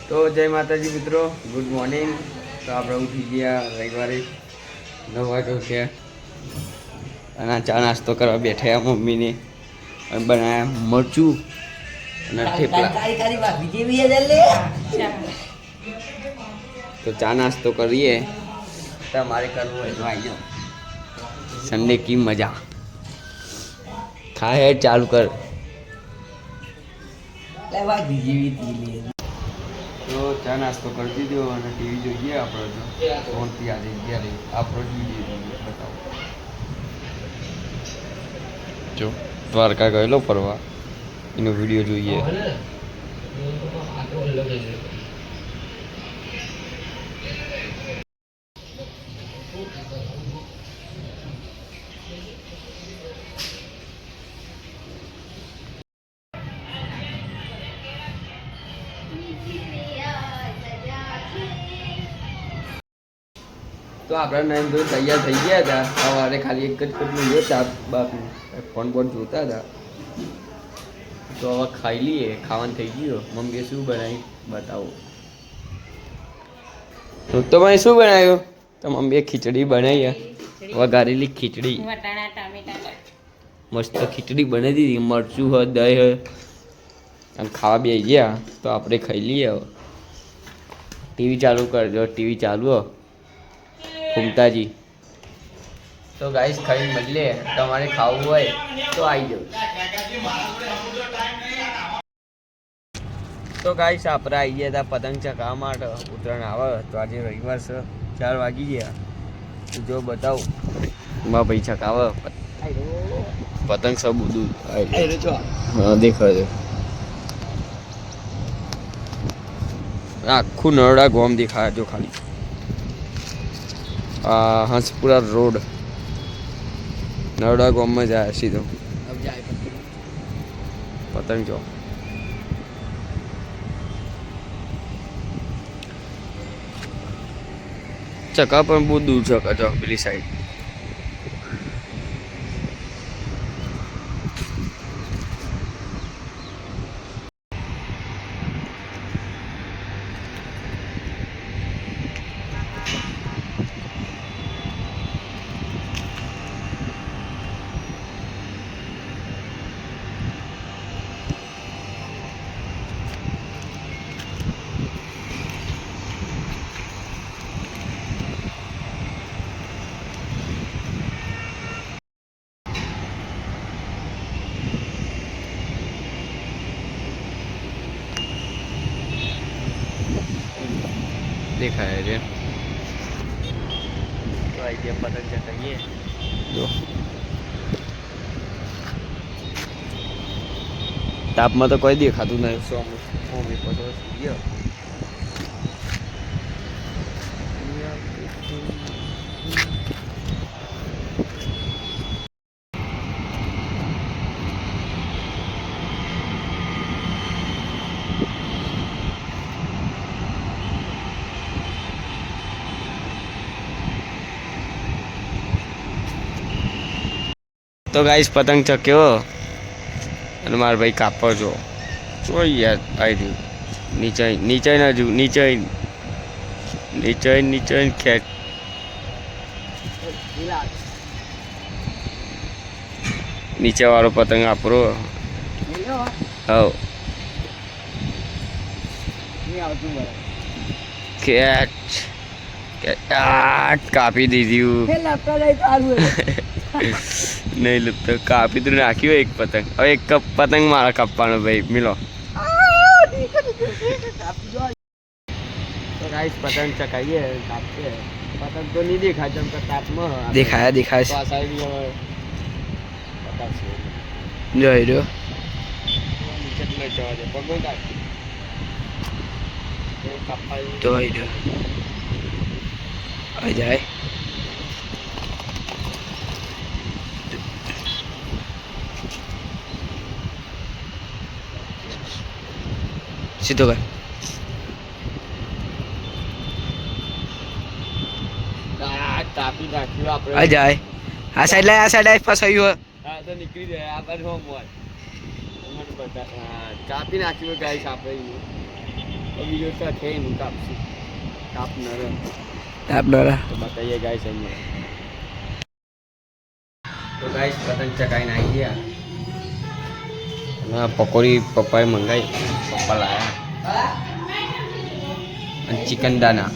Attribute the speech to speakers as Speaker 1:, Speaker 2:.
Speaker 1: તો જય માતાજી મિત્રો, ગુડ મોર્નિંગ. તો આપણે ઉઠી ગયા રવિવારે 9 વાગે ઉઠ્યા અને ચા નાસ્તો કરવા બેઠા મમ્મીને બનાવ્યા મરચું અને થેપલા. તો ચા નાસ્તો કરીએ. તમારે કરવું હોય તો આવી જાઓ. સન્ડે કી મજા ખાય ચાલુ કર. તો ચા નાસ્તો કરી દીધો અને ટીવી જોઈએ આપણે તો ફોનથી આજે ત્યારે આપણે જોઈએ બતાવો. જો દ્વારકા ગયેલો ફરવા એનો વિડીયો જોઈએ. તો આપણે નાઈન ધોઈ તૈયાર થઈ ગયા હતા. સવારે ખાલી એક જ કટલું જોતા બાપુ ફોન બોન જોતા હતા. તો હવે ખાઈ લઈએ. ખાવાનું થઈ ગયું. મમ્મીએ શું બનાવી બતાવો. તો ભાઈ શું બનાવ્યું? તો મમ્મીએ ખીચડી બનાવી, વઘારેલી ખીચડી. મસ્ત ખીચડી બનાવી દીધી. મરચું હોય, દહીં હોય અને ખાવા બે ગયા. તો આપણે ખાઈ લઈએ. હવે ટીવી ચાલુ કરજો. ટીવી ચાલુ હો ઘૂમતાજી. તો ગાઈસ ખાઈને મળીએ. તમારે ખાવું હોય તો આવી જાઓ. તો ગાઈસ આપણે આવી ગયા હતા પતંગ ચગાવવા માટે. ઉત્તરાયણ આવે તો આજે રવિવાર છે, 4 વાગી ગયા. જો બતાવું મારા ભાઈ ચગાવે પતંગ. સબ બધું હા દેખાય. આખું નરડા ગોમ દેખાય. જો ખાલી હંસપુરા રોડ નરડા ગામમાં જાય સીધો પતંગ જો. ચકા પણ બહુ દૂર છે જો પેલી સાઈડ. દેખાય છે. તો આવી ગયા પતંગ ચગાવીએ. જો તાપમાં તો કોઈ દેખાતું નહીં. તો ગાઈસ પતંગ ચક્યો અને મારા ભાઈ કાપો છો. જોઈ યાર આવી નીચે નીચે ના જુ નીચે નીચે નીચે ખેંચ. નીચે વાળો પતંગ આપરો. હવ ખેંચ. કાપી દીધું. નહીં લૂપતો કાપી તું નાખ્યું એક પતંગ. હવે એક પતંગ મારા કાપવાનો ભાઈ મિલો. તો ગાઈસ પતંગ ચકાઈએ. કાપશે પતંગ તો નહીં દેખાય જેમ કે તાપમાં દેખાય જોઈ રહ્યો. જોઈ રહ્યો આવી જાય. સીધો કર. તાપી નાખ્યું આપણે. આ જાય આ સાઈડ લાય. આ સાઈડ ફસાયું. હા તો નીકળી જાય. આ બાજુ કાપી નાખ્યું ગાઈસ આપણે. તો બીજો તો છે હું કાપશું કાપ ન રહે
Speaker 2: તાપ ડરા
Speaker 1: તો બતાવીએ ગાઈસ અહીંયા તો ગાઈસ પતંગ ચકાઈને આવી ગયા અને પકોડી પપ્પાએ મંગાવી પપ્પા લાયા અને ચિકન દાના